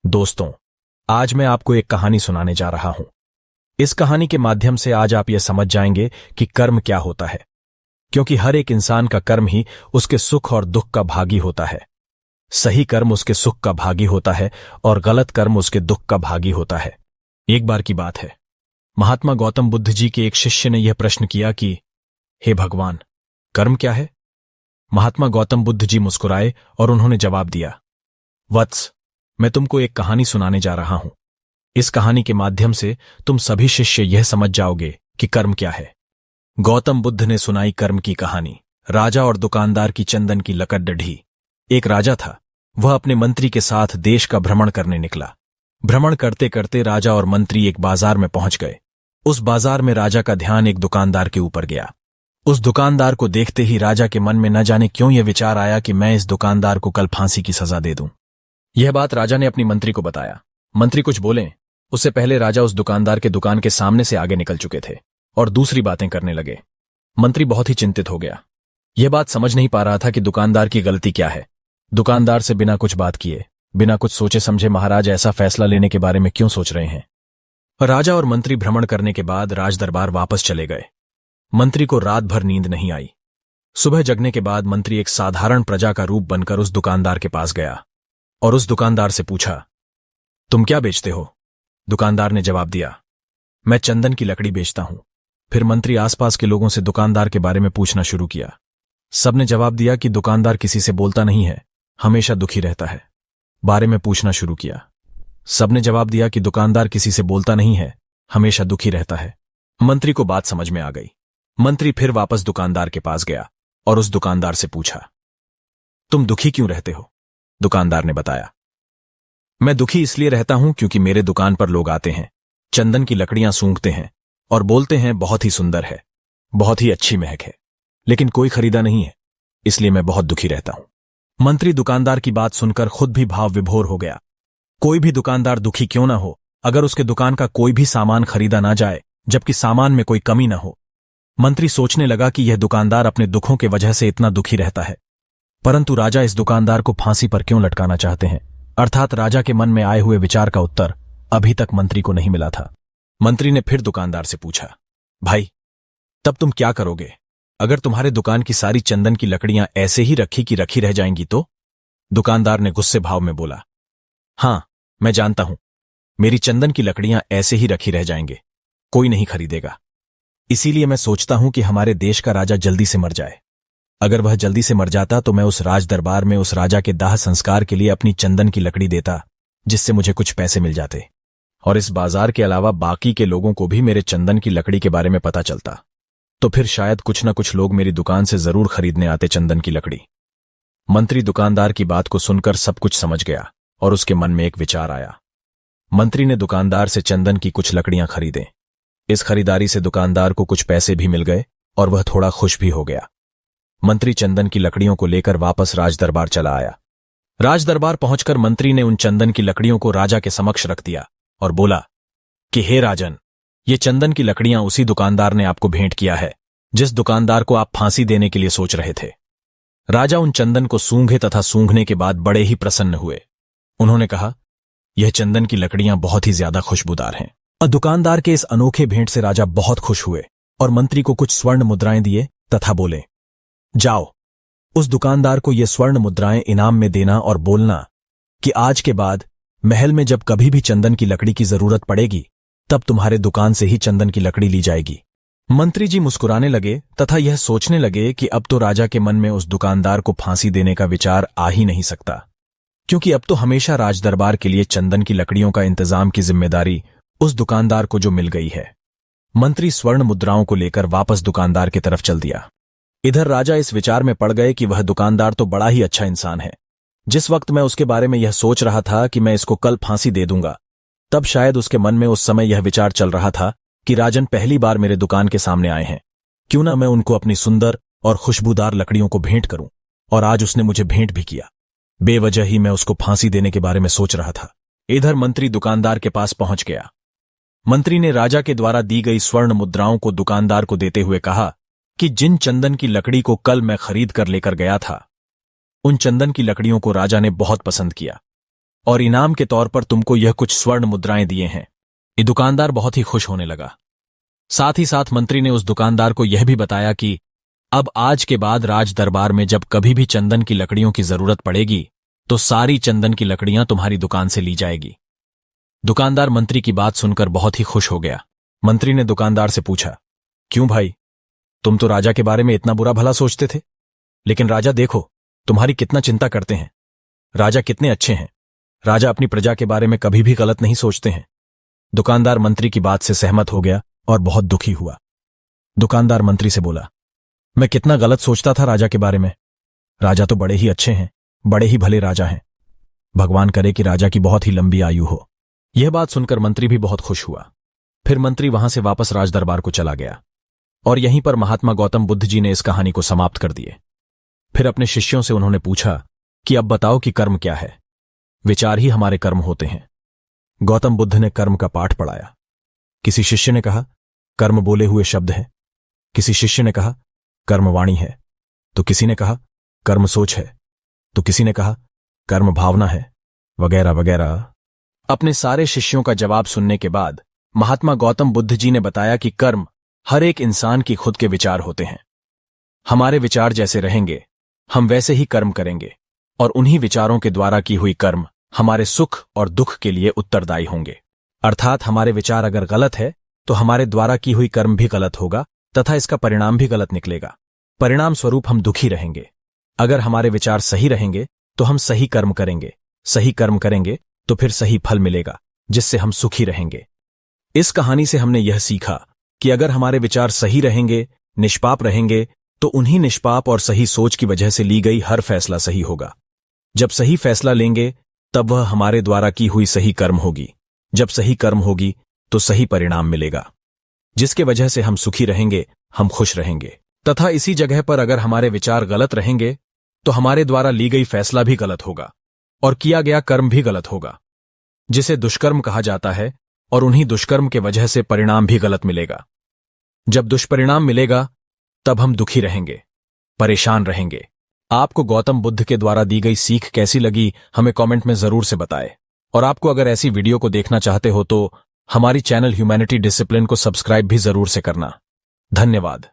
दोस्तों, आज मैं आपको एक कहानी सुनाने जा रहा हूं। इस कहानी के माध्यम से आज आप यह समझ जाएंगे कि कर्म क्या होता है, क्योंकि हर एक इंसान का कर्म ही उसके सुख और दुख का भागी होता है। सही कर्म उसके सुख का भागी होता है और गलत कर्म उसके दुख का भागी होता है। एक बार की बात है, महात्मा गौतम बुद्ध जी के एक शिष्य ने यह प्रश्न किया कि हे भगवान, कर्म क्या है? महात्मा गौतम बुद्ध जी मुस्कुराए और उन्होंने जवाब दिया, वत्स, मैं तुमको एक कहानी सुनाने जा रहा हूं। इस कहानी के माध्यम से तुम सभी शिष्य यह समझ जाओगे कि कर्म क्या है। गौतम बुद्ध ने सुनाई कर्म की कहानी। राजा और दुकानदार की चंदन की लकड़ ढी। एक राजा था, वह अपने मंत्री के साथ देश का भ्रमण करने निकला। भ्रमण करते करते राजा और मंत्री एक बाजार में पहुंच गए। उस बाजार में राजा का ध्यान एक दुकानदार के ऊपर गया। उस दुकानदार को देखते ही राजा के मन में न जाने क्यों यह विचार आया कि मैं इस दुकानदार को कल फांसी की सजा दे दूं। यह बात राजा ने अपनी मंत्री को बताया। मंत्री कुछ बोले उससे पहले राजा उस दुकानदार के दुकान के सामने से आगे निकल चुके थे और दूसरी बातें करने लगे। मंत्री बहुत ही चिंतित हो गया। यह बात समझ नहीं पा रहा था कि दुकानदार की गलती क्या है। दुकानदार से बिना कुछ बात किए, बिना कुछ सोचे समझे महाराज ऐसा फैसला लेने के बारे में क्यों सोच रहे हैं। राजा और मंत्री भ्रमण करने के बाद राजदरबार वापस चले गए। मंत्री को रात भर नींद नहीं आई। सुबह जगने के बाद मंत्री एक साधारण प्रजा का रूप बनकर उस दुकानदार के पास गया और उस दुकानदार से पूछा, तुम क्या बेचते हो? दुकानदार ने जवाब दिया, मैं चंदन की लकड़ी बेचता हूं। फिर मंत्री आसपास के लोगों से दुकानदार के बारे में पूछना शुरू किया। सबने जवाब दिया कि दुकानदार किसी से बोलता नहीं है, हमेशा दुखी रहता है। बारे में पूछना शुरू किया। सबने जवाब दिया कि दुकानदार किसी से बोलता नहीं है, हमेशा दुखी रहता है। मंत्री को बात समझ में आ गई। मंत्री फिर वापस दुकानदार के पास गया और उस दुकानदार से पूछा, तुम दुखी क्यों रहते हो? दुकानदार ने बताया, मैं दुखी इसलिए रहता हूं क्योंकि मेरे दुकान पर लोग आते हैं, चंदन की लकड़ियां सूंघते हैं और बोलते हैं बहुत ही सुंदर है, बहुत ही अच्छी महक है, लेकिन कोई खरीदा नहीं है, इसलिए मैं बहुत दुखी रहता हूं। मंत्री दुकानदार की बात सुनकर खुद भी भाव विभोर हो गया। कोई भी दुकानदार दुखी क्यों ना हो, अगर उसके दुकान का कोई भी सामान खरीदा ना जाए जबकि सामान में कोई कमी ना हो। मंत्री सोचने लगा कि यह दुकानदार अपने दुखों के वजह से इतना दुखी रहता है, परंतु राजा इस दुकानदार को फांसी पर क्यों लटकाना चाहते हैं? अर्थात राजा के मन में आए हुए विचार का उत्तर अभी तक मंत्री को नहीं मिला था। मंत्री ने फिर दुकानदार से पूछा, भाई, तब तुम क्या करोगे अगर तुम्हारे दुकान की सारी चंदन की लकड़ियां ऐसे ही रखी की रखी रह जाएंगी तो? दुकानदार ने गुस्से भाव में बोला, हां, मैं जानता हूं, मेरी चंदन की लकड़ियां ऐसे ही रखी रह जाएंगे, कोई नहीं खरीदेगा। इसीलिए मैं सोचता हूं कि हमारे देश का राजा जल्दी से मर जाए। अगर वह जल्दी से मर जाता तो मैं उस राज दरबार में उस राजा के दाह संस्कार के लिए अपनी चंदन की लकड़ी देता, जिससे मुझे कुछ पैसे मिल जाते और इस बाजार के अलावा बाकी के लोगों को भी मेरे चंदन की लकड़ी के बारे में पता चलता, तो फिर शायद कुछ न कुछ लोग मेरी दुकान से जरूर खरीदने आते चंदन की लकड़ी। मंत्री दुकानदार की बात को सुनकर सब कुछ समझ गया और उसके मन में एक विचार आया। मंत्री ने दुकानदार से चंदन की कुछ लकड़ियां खरीदें। इस खरीदारी से दुकानदार को कुछ पैसे भी मिल गए और वह थोड़ा खुश भी हो गया। मंत्री चंदन की लकड़ियों को लेकर वापस राजदरबार चला आया। राजदरबार पहुंचकर मंत्री ने उन चंदन की लकड़ियों को राजा के समक्ष रख दिया और बोला कि हे राजन, ये चंदन की लकड़ियां उसी दुकानदार ने आपको भेंट किया है जिस दुकानदार को आप फांसी देने के लिए सोच रहे थे। राजा उन चंदन को सूंघे तथा सूंघने के बाद बड़े ही प्रसन्न हुए। उन्होंने कहा, यह चंदन की लकड़ियां बहुत ही ज्यादा खुशबूदार हैं। दुकानदार के इस अनोखे भेंट से राजा बहुत खुश हुए और मंत्री को कुछ स्वर्ण मुद्राएं दिए तथा बोले, जाओ, उस दुकानदार को ये स्वर्ण मुद्राएं इनाम में देना और बोलना कि आज के बाद महल में जब कभी भी चंदन की लकड़ी की जरूरत पड़ेगी तब तुम्हारे दुकान से ही चंदन की लकड़ी ली जाएगी। मंत्री जी मुस्कुराने लगे तथा यह सोचने लगे कि अब तो राजा के मन में उस दुकानदार को फांसी देने का विचार आ ही नहीं सकता, क्योंकि अब तो हमेशा राजदरबार के लिए चंदन की लकड़ियों का इंतजाम की जिम्मेदारी उस दुकानदार को जो मिल गई है। मंत्री स्वर्ण मुद्राओं को लेकर वापस दुकानदार की तरफ चल दिया। इधर राजा इस विचार में पड़ गए कि वह दुकानदार तो बड़ा ही अच्छा इंसान है। जिस वक्त मैं उसके बारे में यह सोच रहा था कि मैं इसको कल फांसी दे दूंगा, तब शायद उसके मन में उस समय यह विचार चल रहा था कि राजन पहली बार मेरे दुकान के सामने आए हैं, क्यों ना मैं उनको अपनी सुंदर और खुशबूदार लकड़ियों को भेंट करूं। और आज उसने मुझे भेंट भी किया। बेवजह ही मैं उसको फांसी देने के बारे में सोच रहा था। इधर मंत्री दुकानदार के पास पहुंच गया। मंत्री ने राजा के द्वारा दी गई स्वर्ण मुद्राओं को दुकानदार को देते हुए कहा कि जिन चंदन की लकड़ी को कल मैं खरीद कर लेकर गया था, उन चंदन की लकड़ियों को राजा ने बहुत पसंद किया और इनाम के तौर पर तुमको यह कुछ स्वर्ण मुद्राएं दिए हैं। ये दुकानदार बहुत ही खुश होने लगा। साथ ही साथ मंत्री ने उस दुकानदार को यह भी बताया कि अब आज के बाद राज दरबार में जब कभी भी चंदन की लकड़ियों की जरूरत पड़ेगी तो सारी चंदन की लकड़ियां तुम्हारी दुकान से ली जाएगी। दुकानदार मंत्री की बात सुनकर बहुत ही खुश हो गया। मंत्री ने दुकानदार से पूछा, क्यों भाई, तुम तो राजा के बारे में इतना बुरा भला सोचते थे, लेकिन राजा देखो तुम्हारी कितना चिंता करते हैं। राजा कितने अच्छे हैं। राजा अपनी प्रजा के बारे में कभी भी गलत नहीं सोचते हैं। दुकानदार मंत्री की बात से सहमत हो गया और बहुत दुखी हुआ। दुकानदार मंत्री से बोला, मैं कितना गलत सोचता था राजा के बारे में। राजा तो बड़े ही अच्छे हैं, बड़े ही भले राजा हैं। भगवान करे कि राजा की बहुत ही लंबी आयु हो। यह बात सुनकर मंत्री भी बहुत खुश हुआ। फिर मंत्री वहां से वापस राजदरबार को चला गया और यहीं पर महात्मा गौतम बुद्ध जी ने इस कहानी को समाप्त कर दिए। फिर अपने शिष्यों से उन्होंने पूछा कि अब बताओ कि कर्म क्या है। विचार ही हमारे कर्म होते हैं। गौतम बुद्ध ने कर्म का पाठ पढ़ाया। किसी शिष्य ने कहा, कर्म बोले हुए शब्द है। किसी शिष्य ने कहा, कर्म वाणी है। तो किसी ने कहा, कर्म सोच है। तो किसी ने कहा, कर्म भावना है, वगैरह वगैरह। अपने सारे शिष्यों का जवाब सुनने के बाद महात्मा गौतम बुद्ध जी ने बताया कि कर्म हर एक इंसान की खुद के विचार होते हैं। हमारे विचार जैसे रहेंगे हम वैसे ही कर्म करेंगे और उन्हीं विचारों के द्वारा की हुई कर्म हमारे सुख और दुख के लिए उत्तरदायी होंगे। अर्थात हमारे विचार अगर गलत है तो हमारे द्वारा की हुई कर्म भी गलत होगा तथा इसका परिणाम भी गलत निकलेगा। परिणाम स्वरूप हम दुखी रहेंगे। अगर हमारे विचार सही रहेंगे तो हम सही कर्म करेंगे। सही कर्म करेंगे तो फिर सही फल मिलेगा, जिससे हम सुखी रहेंगे। इस कहानी से हमने यह सीखा कि अगर हमारे विचार सही रहेंगे, निष्पाप रहेंगे, तो उन्हीं निष्पाप और सही सोच की वजह से ली गई हर फैसला सही होगा। जब सही फैसला लेंगे तब वह हमारे द्वारा की हुई सही कर्म होगी। जब सही कर्म होगी तो सही परिणाम मिलेगा, जिसके वजह से हम सुखी रहेंगे, हम खुश रहेंगे। तथा इसी जगह पर अगर हमारे विचार गलत रहेंगे तो हमारे द्वारा ली गई फैसला भी गलत होगा और किया गया कर्म भी गलत होगा, जिसे दुष्कर्म कहा जाता है, और उन्हीं दुष्कर्म के वजह से परिणाम भी गलत मिलेगा। जब दुष्परिणाम मिलेगा तब हम दुखी रहेंगे, परेशान रहेंगे। आपको गौतम बुद्ध के द्वारा दी गई सीख कैसी लगी हमें कमेंट में जरूर से बताएं। और आपको अगर ऐसी वीडियो को देखना चाहते हो तो हमारी चैनल ह्यूमैनिटी डिसिप्लिन को सब्सक्राइब भी जरूर से करना। धन्यवाद।